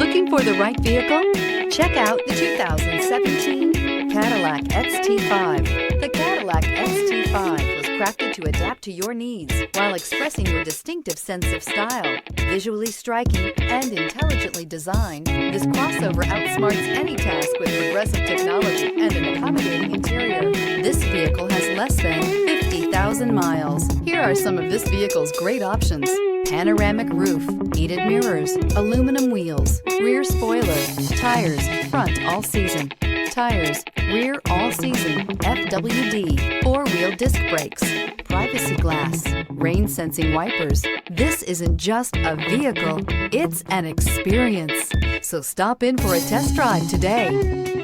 Looking for the right vehicle? Check out the 2017 Cadillac XT5. The Cadillac XT5 was crafted to adapt to your needs while expressing your distinctive sense of style. Visually striking and intelligently designed, this crossover outsmarts any task with progressive technology and an accommodating interior. This vehicle has less than 50,000 miles. Here are some of this vehicle's great options: panoramic roof, heated mirrors, aluminum wheels, rear spoiler, tires, front all season, tires, rear all season, FWD, four-wheel disc brakes, privacy glass, rain sensing wipers. This isn't just a vehicle, it's an experience. So stop in for a test drive today.